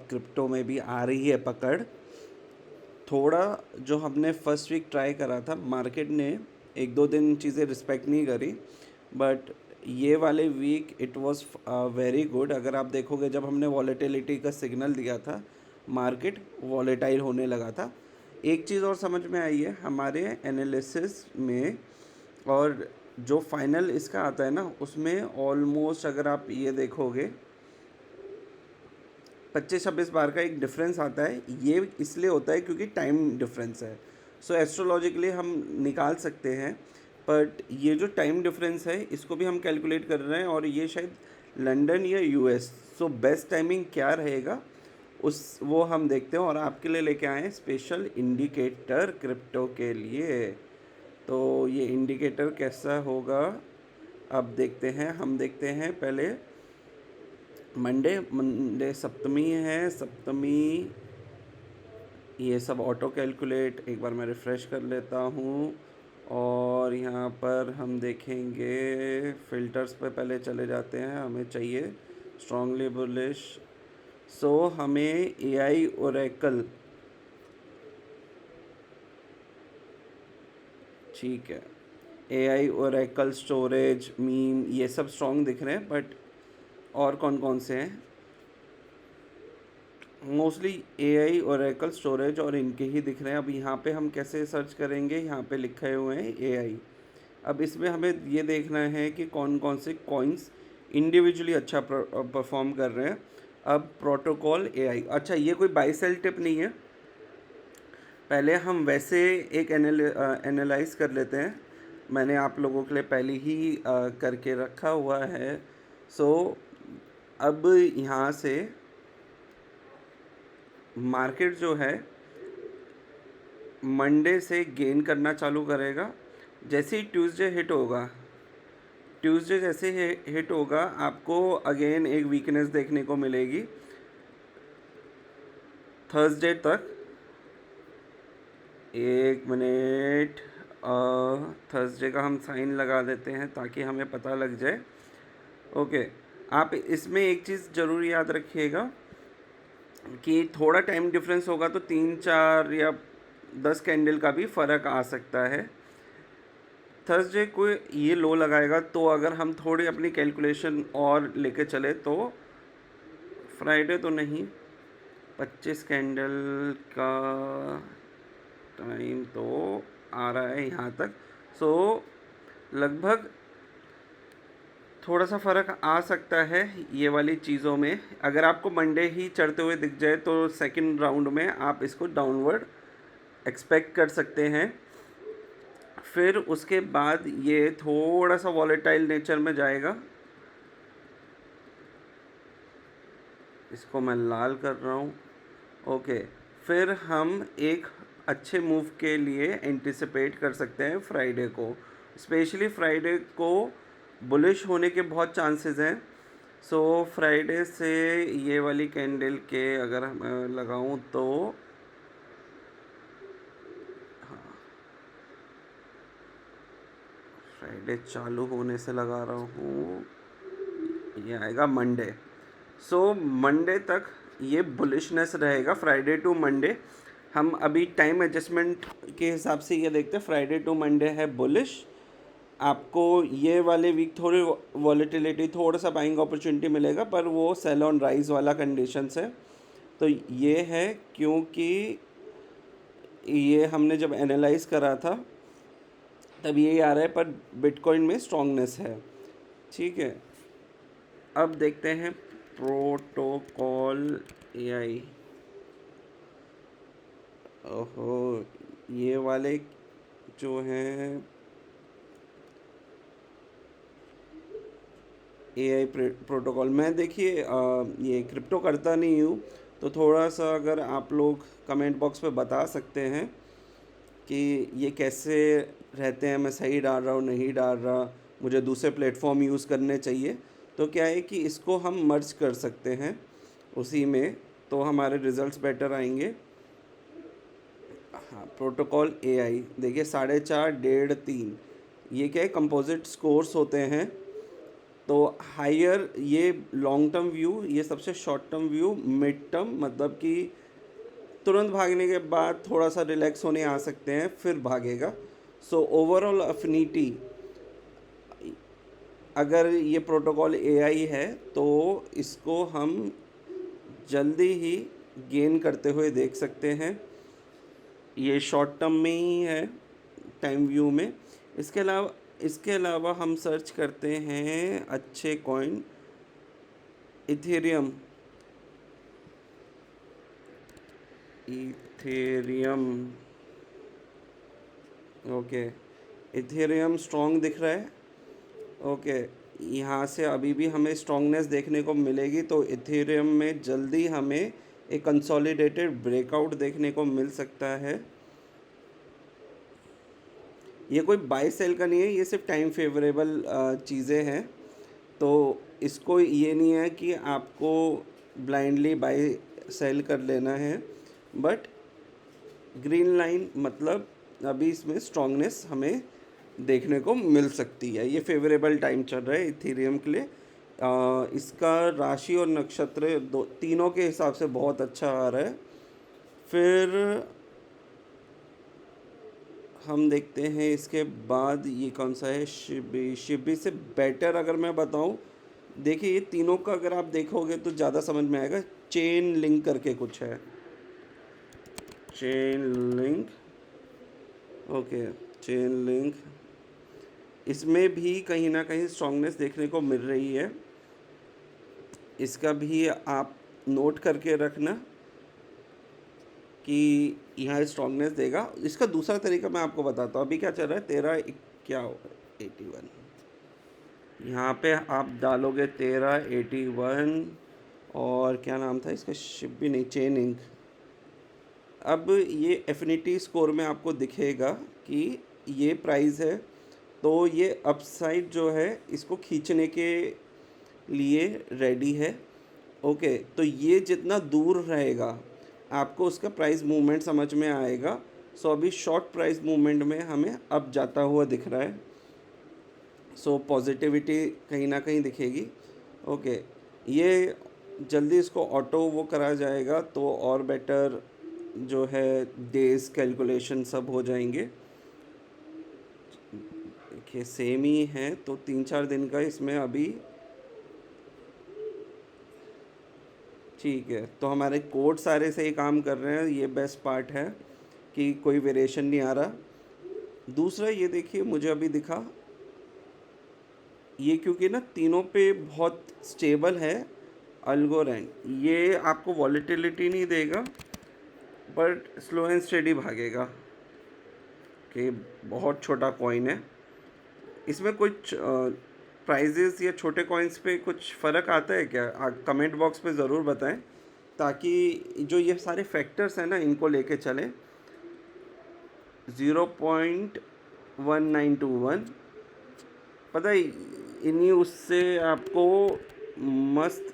Crypto में भी आ रही है पकड़। थोड़ा जो हमने फर्स्ट वीक ट्राई करा था, मार्केट ने एक दो दिन चीज़ें रिस्पेक्ट नहीं करी, बट ये वाले week it was very good. अगर आप देखोगे, जब हमने वॉलेटिलिटी का सिग्नल दिया था, मार्केट वॉलेटाइल होने लगा था। एक चीज़ और समझ में आई है हमारे एनालिसिस में, और जो फाइनल इसका आता है ना, उसमें ऑलमोस्ट अगर आप ये देखोगे 25-26 बार का एक डिफरेंस आता है। ये इसलिए होता है क्योंकि टाइम डिफरेंस है। सो एस्ट्रोलॉजिकली हम निकाल सकते हैं, बट ये जो टाइम डिफरेंस है इसको भी हम कैलकुलेट कर रहे हैं, और ये शायद लंदन या यूएस। सो बेस्ट टाइमिंग क्या रहेगा वो हम देखते हैं, और आपके लिए लेके आए हैं स्पेशल इंडिकेटर क्रिप्टो के लिए। तो ये इंडिकेटर कैसा होगा अब देखते हैं। हम देखते हैं पहले मंडे। मंडे सप्तमी है, सप्तमी ये सब ऑटो कैलकुलेट। एक बार मैं रिफ़्रेश कर लेता हूँ, और यहाँ पर हम देखेंगे फ़िल्टर्स पे पहले चले जाते हैं। हमें चाहिए स्ट्रांगली बुलिश। सो हमें एआई ओरेकल, ठीक है, एआई ओरेकल स्टोरेज मीम ये सब स्ट्रॉन्ग दिख रहे हैं, बट और कौन कौन से हैं? मोस्टली एआई ओरेकल स्टोरेज और इनके ही दिख रहे हैं। अब यहाँ पे हम कैसे सर्च करेंगे? यहाँ पे लिखे हुए हैं एआई। अब इसमें हमें ये देखना है कि कौन कौन से कॉइन्स इंडिविजुअली अच्छा परफॉर्म कर रहे हैं। अब प्रोटोकॉल एआई, अच्छा ये कोई बाई सेल टिप नहीं है। पहले हम वैसे एक एनालाइज कर लेते हैं। मैंने आप लोगों के लिए पहले ही करके रखा हुआ है। सो अब यहाँ से मार्केट जो है मंडे से गेन करना चालू करेगा। जैसे ही ट्यूसडे हिट होगा, ट्यूसडे जैसे हिट होगा, आपको अगेन एक वीकनेस देखने को मिलेगी थर्सडे तक। एक मिनट, थर्सडे का हम साइन लगा देते हैं ताकि हमें पता लग जाए। ओके, आप इसमें एक चीज़ ज़रूर याद रखिएगा कि थोड़ा टाइम डिफरेंस होगा तो 3-4 या 10 कैंडल का भी फ़र्क आ सकता है। थर्सडे को ये लो लगाएगा, तो अगर हम थोड़ी अपनी कैलकुलेशन और लेके चले तो फ्राइडे तो नहीं, 25 कैंडल का टाइम तो आ रहा है यहाँ तक। सो लगभग थोड़ा सा फ़र्क आ सकता है ये वाली चीज़ों में। अगर आपको मंडे ही चढ़ते हुए दिख जाए तो सेकंड राउंड में आप इसको डाउनवर्ड एक्सपेक्ट कर सकते हैं। फिर उसके बाद ये थोड़ा सा वॉलेटाइल नेचर में जाएगा। इसको मैं लाल कर रहा हूँ। ओके, फिर हम एक अच्छे मूव के लिए एंटिसिपेट कर सकते हैं फ्राइडे को। स्पेशली फ्राइडे को बुलिश होने के बहुत चांसेस हैं। सो फ्राइडे से ये वाली कैंडल के अगर मैं लगाऊं तो फ्राइडे चालू होने से लगा रहा हूँ, ये आएगा मंडे। सो मंडे तक ये बुलिशनेस रहेगा, फ्राइडे टू मंडे। हम अभी टाइम एडजस्टमेंट के हिसाब से ये देखते हैं। फ्राइडे टू मंडे है बुलिश। आपको ये वाले वीक थोड़ी वॉलेटिलिटी, थोड़ा सा बाइंग अपॉर्चुनिटी मिलेगा, पर वो सेल ऑन राइज वाला कंडीशंस है। तो ये है क्योंकि ये हमने जब एनालाइज करा था तब यही आ रहा है, पर बिटकॉइन में स्ट्रॉन्गनेस है। ठीक है, अब देखते हैं प्रोटोकॉल एआई। ओहो, ये वाले जो हैं एआई प्रोटोकॉल, मैं देखिए ये क्रिप्टो करता नहीं हूँ, तो थोड़ा सा अगर आप लोग कमेंट बॉक्स पे बता सकते हैं कि ये कैसे रहते हैं, मैं सही डाल रहा हूँ नहीं डाल रहा, मुझे दूसरे प्लेटफॉर्म यूज़ करने चाहिए। तो क्या है कि इसको हम मर्ज कर सकते हैं उसी में, तो हमारे रिज़ल्ट्स बेटर आएंगे। हाँ, प्रोटोकॉल एआई देखिए 4.5, 1.5, 3, ये क्या है, कंपोजिट स्कोर्स होते हैं। तो हायर ये लॉन्ग टर्म व्यू, ये सबसे short term view, mid term मतलब कि तुरंत भागने के बाद थोड़ा सा रिलैक्स होने आ सकते हैं फिर भागेगा। सो ओवरऑल अफिनिटी, अगर ये प्रोटोकॉल एआई है तो इसको हम जल्दी ही गेन करते हुए देख सकते हैं। ये शॉर्ट टर्म में ही है, टाइम व्यू में। इसके अलावा हम सर्च करते हैं अच्छे coin, Ethereum. Ethereum, okay, Ethereum strong दिख रहा है। ओके, यहाँ से अभी भी हमें स्ट्रॉन्गनेस देखने को मिलेगी, तो इथेरियम में जल्दी हमें एक कंसोलिडेटेड ब्रेकआउट देखने को मिल सकता है। ये कोई बाय सेल का नहीं है, ये सिर्फ टाइम फेवरेबल चीज़ें हैं। तो इसको ये नहीं है कि आपको ब्लाइंडली बाय सेल कर लेना है, बट ग्रीन लाइन मतलब अभी इसमें स्ट्रॉन्गनेस हमें देखने को मिल सकती है। ये फेवरेबल टाइम चल रहा है इथेरियम के लिए। इसका राशि और नक्षत्र तीनों के हिसाब से बहुत अच्छा आ रहा है। फिर हम देखते हैं इसके बाद ये कौन सा है, शिबी। शिबी से बेटर अगर मैं बताऊं, देखिए ये तीनों का अगर आप देखोगे तो ज़्यादा समझ में आएगा। चेन लिंक करके कुछ है, chain link, okay, chain link. इसमें भी कहीं ना कहीं स्ट्रॉन्गनेस देखने को मिल रही है। इसका भी आप नोट करके रखना कि यहाँ स्ट्रॉन्गनेस देगा। इसका दूसरा तरीका मैं आपको बताता हूँ। अभी क्या चल रहा है, 1381, यहाँ पे आप डालोगे 1381 और क्या नाम था इसका, शिप भी नहीं, चेन इंक। अब ये एफिनिटी स्कोर में आपको दिखेगा कि ये प्राइस है, तो ये अपसाइड जो है इसको खींचने के लिए रेडी है। ओके, तो ये जितना दूर रहेगा आपको उसका प्राइस मूवमेंट समझ में आएगा। सो अभी शॉर्ट प्राइस मूवमेंट में हमें अप जाता हुआ दिख रहा है। सो पॉजिटिविटी कहीं ना कहीं दिखेगी। ओके, ये जल्दी इसको ऑटो वो करा जाएगा तो और बेटर जो है डेज कैलकुलेशन सब हो जाएंगे। देखिए सेम ही है, तो 3-4 दिन का इसमें अभी ठीक है। तो हमारे कोड सारे सही काम कर रहे हैं, ये बेस्ट पार्ट है कि कोई वेरिएशन नहीं आ रहा। दूसरा ये देखिए मुझे अभी दिखा, ये क्योंकि ना तीनों पे बहुत स्टेबल है अल्गोरैंड, ये आपको वॉलेटिलिटी नहीं देगा बट स्लो एंड स्टेडी भागेगा। कि बहुत छोटा कॉइन है, इसमें कुछ प्राइजेस या छोटे कॉइन्स पे कुछ फ़र्क आता है क्या, कमेंट बॉक्स पे ज़रूर बताएं, ताकि जो ये सारे फैक्टर्स हैं ना इनको लेके चलें। 0.1921, पता है इन्हीं उससे आपको मस्त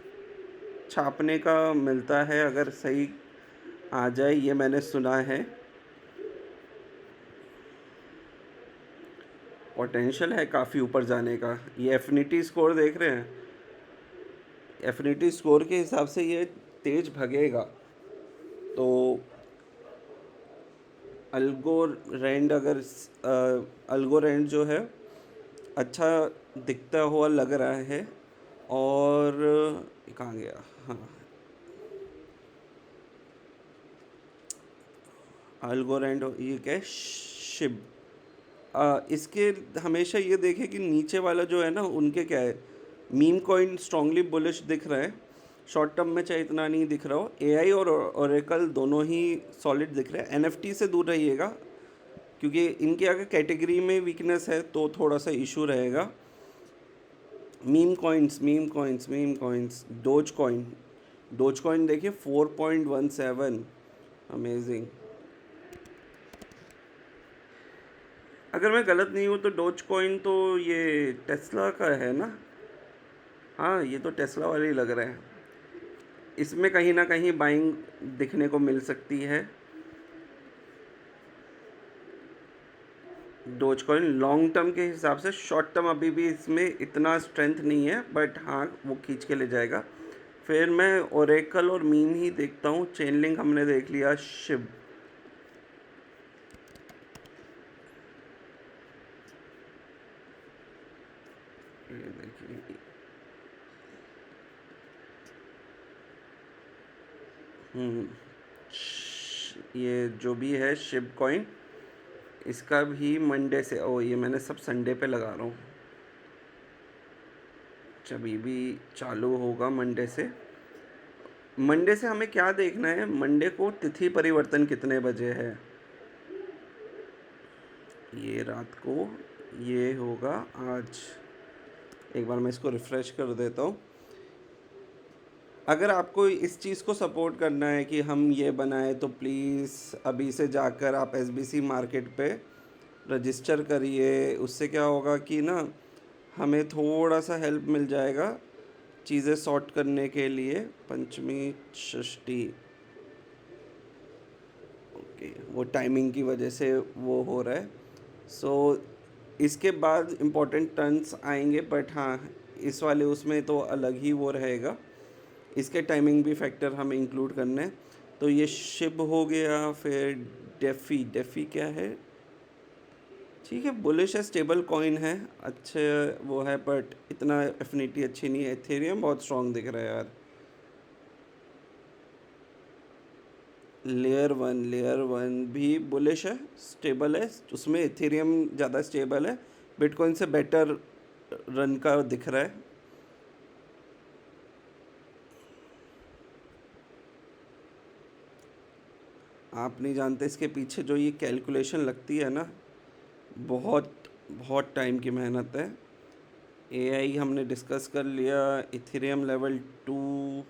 छापने का मिलता है अगर सही आ जाए, ये मैंने सुना है। पोटेंशियल है काफ़ी ऊपर जाने का। ये एफिनिटी स्कोर देख रहे हैं, एफिनिटी स्कोर के हिसाब से ये तेज भगेगा। तो अल्गोरैंड, अगर अल्गोरैंड जो है अच्छा दिखता हुआ लग रहा है। और कहाँ गया, हाँ, अल्गोरैंड ये क्या है, शिब। इसके हमेशा ये देखें कि नीचे वाला जो है ना उनके क्या है, मीम कॉइन स्ट्रांगली बुलिश दिख रहा है। शॉर्ट टर्म में चाहे इतना नहीं दिख रहा हो, एआई और ओरेकल दोनों ही सॉलिड दिख रहे हैं। एनएफटी से दूर रहिएगा क्योंकि इनके अगर कैटेगरी में वीकनेस है तो थोड़ा सा इशू रहेगा। Meme coins, meme coins, meme coins, dose coin देखिए 4.17, अमेजिंग। अगर मैं गलत नहीं हूँ तो डोज कॉइन तो ये टेस्ला का है ना, हाँ ये तो टेस्ला वाले ही लग रहे हैं। इसमें कहीं ना कहीं बाइंग दिखने को मिल सकती है। डोज कॉइन लॉन्ग टर्म के हिसाब से, शॉर्ट टर्म अभी भी इसमें इतना स्ट्रेंथ नहीं है, बट हाँ वो खींच के ले जाएगा। फिर मैं ओरेकल और मीम ही देखता हूँ। चेन लिंक हमने देख लिया। शिब, ये देखिए, ये जो भी है शिब कॉइन, इसका भी मंडे से, ओ ये मैंने सब संडे पे लगा रहा हूँ, जब ये भी चालू होगा मंडे से। मंडे से हमें क्या देखना है, मंडे को तिथि परिवर्तन कितने बजे है। ये रात को, ये होगा आज। एक बार मैं इसको रिफ़्रेश कर देता हूँ। अगर आपको इस चीज़ को सपोर्ट करना है कि हम ये बनाए, तो प्लीज़ अभी से जाकर आप एसबीसी मार्केट पे रजिस्टर करिए। उससे क्या होगा कि ना, हमें थोड़ा सा हेल्प मिल जाएगा चीज़ें सॉर्ट करने के लिए। पंचमी षष्ठी, ओके, वो टाइमिंग की वजह से वो हो रहा है। सो इसके बाद इम्पोर्टेंट टर्न्स आएंगे, बट हाँ इस वाले उसमें तो अलग ही वो रहेगा। इसके टाइमिंग भी फैक्टर हमें इंक्लूड करने हैं। तो ये शिब हो गया। फिर डेफ़ी, डेफ़ी क्या है, ठीक है, बुलिश है, स्टेबल कॉइन है, अच्छे वो है, बट इतना एफिनिटी अच्छी नहीं है। एथेरियम बहुत स्ट्रॉन्ग दिख रहा है यार। लेयर वन भी बुलिश है, स्टेबल है, उसमें एथेरियम ज़्यादा स्टेबल है, बिटकॉइन से बेटर रन का दिख रहा है। आप नहीं जानते इसके पीछे जो ये कैलकुलेशन लगती है ना, बहुत बहुत टाइम की मेहनत है। एआई हमने डिस्कस कर लिया। इथेरियम लेवल 2,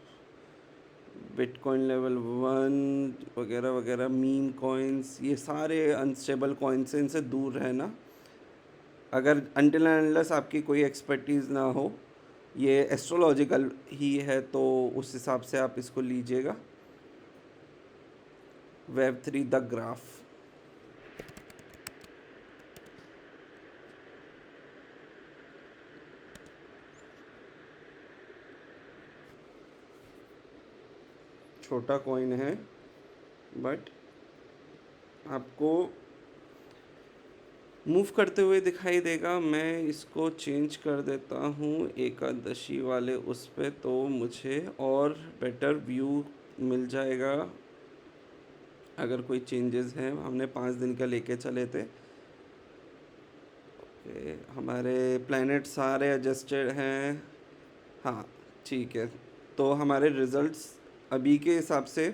बिटकॉइन लेवल 1 वगैरह वगैरह, मीम कॉइन्स, ये सारे अनस्टेबल कॉइन्स हैं, इनसे दूर रहना। अगर अनटिल एंड अनलेस आपकी कोई एक्सपर्टीज़ ना हो, ये एस्ट्रोलॉजिकल ही है, तो उस हिसाब से आप इसको लीजिएगा। वेब 3 द ग्राफ, छोटा कॉइन है, बट आपको मूव करते हुए दिखाई देगा। मैं इसको चेंज कर देता हूँ एकादशी वाले उस पे, तो मुझे और बेटर व्यू मिल जाएगा। अगर कोई चेंजेस हैं, हमने 5 दिन का लेके चले थे। हमारे प्लैनेट सारे एडजस्टेड हैं, हाँ ठीक है। तो हमारे रिजल्ट्स अभी के हिसाब से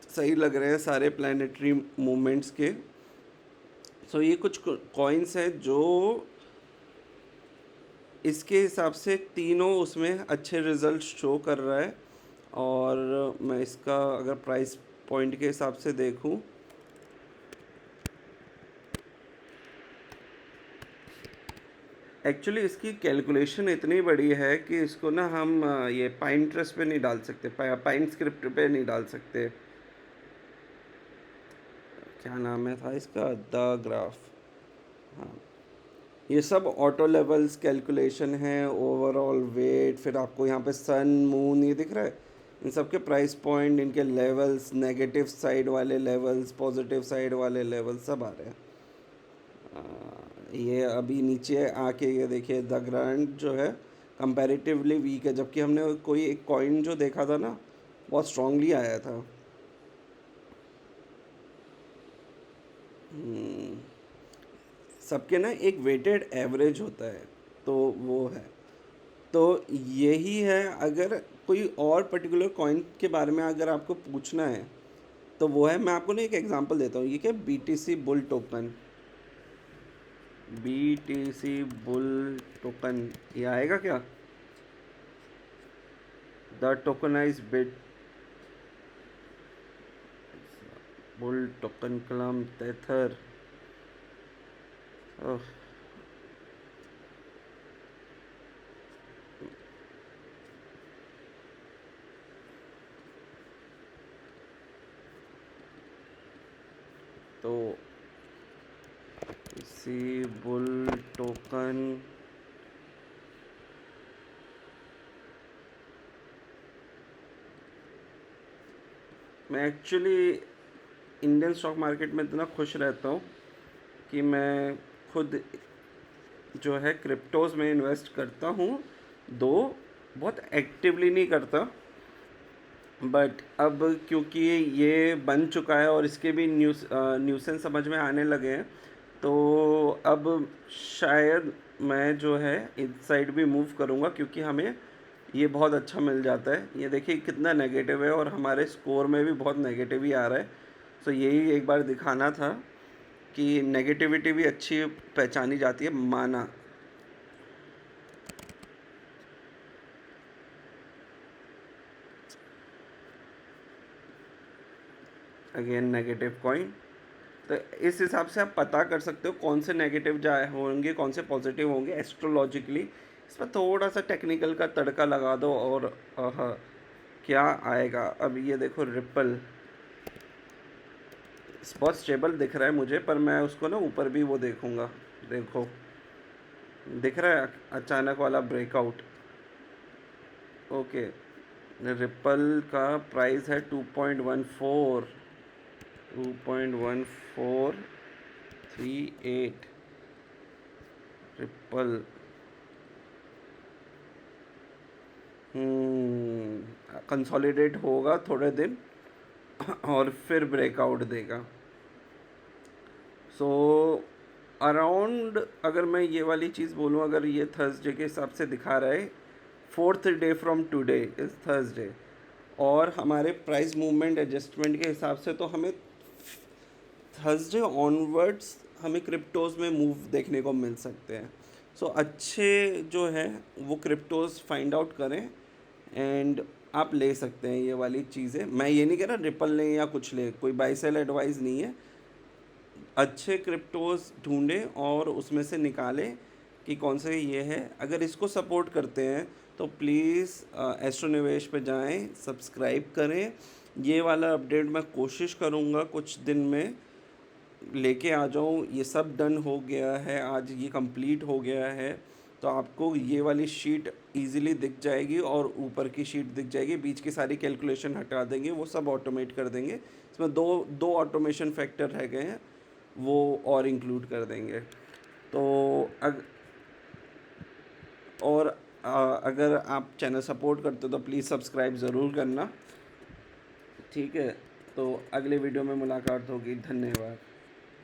सही लग रहे हैं सारे प्लानिटरी मूवमेंट्स के। सो ये कुछ कॉइन्स हैं जो इसके हिसाब से तीनों उसमें अच्छे रिजल्ट शो कर रहा है। और मैं इसका अगर प्राइस पॉइंट के हिसाब से देखूं, एक्चुअली इसकी कैलकुलेशन इतनी बड़ी है कि इसको ना हम ये पाइन ट्रस्ट पे नहीं डाल सकते, पाइन स्क्रिप्ट पे नहीं डाल सकते। क्या नाम है था इसका, द ग्राफ। हाँ, ये सब ऑटो लेवल्स कैलकुलेशन है, ओवरऑल वेट, फिर आपको यहाँ पे सन मून ये दिख रहा है, इन सब के प्राइस पॉइंट, इनके लेवल्स, नेगेटिव साइड वाले लेवल्स, पॉजिटिव साइड वाले लेवल्स सब आ रहे हैं। ये अभी नीचे आके ये देखिए, द ग्रांड जो है कंपैरेटिवली वीक है, जबकि हमने कोई एक कॉइन जो देखा था ना, बहुत स्ट्रांगली आया था। सबके ना एक वेटेड एवरेज होता है, तो वो है। तो यही है। अगर कोई और पर्टिकुलर कॉइन के बारे में अगर आपको पूछना है, तो वो है, मैं आपको ना एक एग्जांपल देता हूँ। ये क्या, BTC bull token, BTC bull token, ये आएगा क्या, the tokenise bit bull token क्लम tether. तो सी बुल टोकन मैं एक्चुअली इंडियन स्टॉक मार्केट में इतना खुश रहता हूँ कि मैं खुद जो है क्रिप्टोज़ में इन्वेस्ट करता हूँ, दो बहुत एक्टिवली नहीं करता, बट अब क्योंकि ये बन चुका है और इसके भी न्यूसेंस समझ में आने लगे हैं, तो अब शायद मैं जो है इस साइड भी मूव करूँगा, क्योंकि हमें ये बहुत अच्छा मिल जाता है। ये देखिए कितना नेगेटिव है और हमारे स्कोर में भी बहुत नेगेटिव ही आ रहा है। सो यही एक बार दिखाना था कि नेगेटिविटी भी अच्छी पहचानी जाती है, माना। Again negative coin. तो इस हिसाब से आप पता कर सकते हो कौन से नेगेटिव जाए होंगे, कौन से पॉजिटिव होंगे एस्ट्रोलॉजिकली। इसमें थोड़ा सा टेक्निकल का तड़का लगा दो और क्या आएगा। अब ये देखो रिपल बहुत स्टेबल दिख रहा है मुझे, पर मैं उसको ना ऊपर भी वो देखूंगा। देखो दिख रहा है अचानक वाला ब्रेकआउट। ओके, रिपल का प्राइस है 2.14, 2.1438 रिपल। कंसोलिडेट होगा थोड़े दिन और फिर ब्रेकआउट देगा। सो अराउंड, अगर मैं ये वाली चीज़ बोलूँ, अगर ये थर्सडे के हिसाब से दिखा रहा है, 4th day from today is Thursday, और हमारे प्राइस मूवमेंट एडजस्टमेंट के हिसाब से तो हमें थर्सडे ऑनवर्ड्स हमें क्रिप्टोज़ में मूव देखने को मिल सकते हैं। सो अच्छे जो है वो क्रिप्टोज़ फाइंड आउट करें एंड आप ले सकते हैं ये वाली चीज़ें। मैं ये नहीं कह रहा रिपल लें या कुछ लें, कोई बाई सेल एडवाइस नहीं है। अच्छे क्रिप्टोज़ ढूंढें और उसमें से निकालें कि कौन से ये है। अगर इसको सपोर्ट करते हैं तो प्लीज़ एस्ट्रो निवेश पे जाएं, सब्सक्राइब करें। ये वाला अपडेट मैं कोशिश करूँगा कुछ दिन में लेके आ जाऊँ। ये सब डन हो गया है, आज ये कंप्लीट हो गया है, तो आपको ये वाली शीट इजीली दिख जाएगी और ऊपर की शीट दिख जाएगी। बीच की सारी कैलकुलेशन हटा देंगे, वो सब ऑटोमेट कर देंगे। इसमें दो दो ऑटोमेशन फैक्टर रह गए हैं, वो और इंक्लूड कर देंगे। तो और अगर आप चैनल सपोर्ट करते हो तो प्लीज़ सब्सक्राइब ज़रूर करना, ठीक है। तो अगले वीडियो में मुलाकात होगी। धन्यवाद।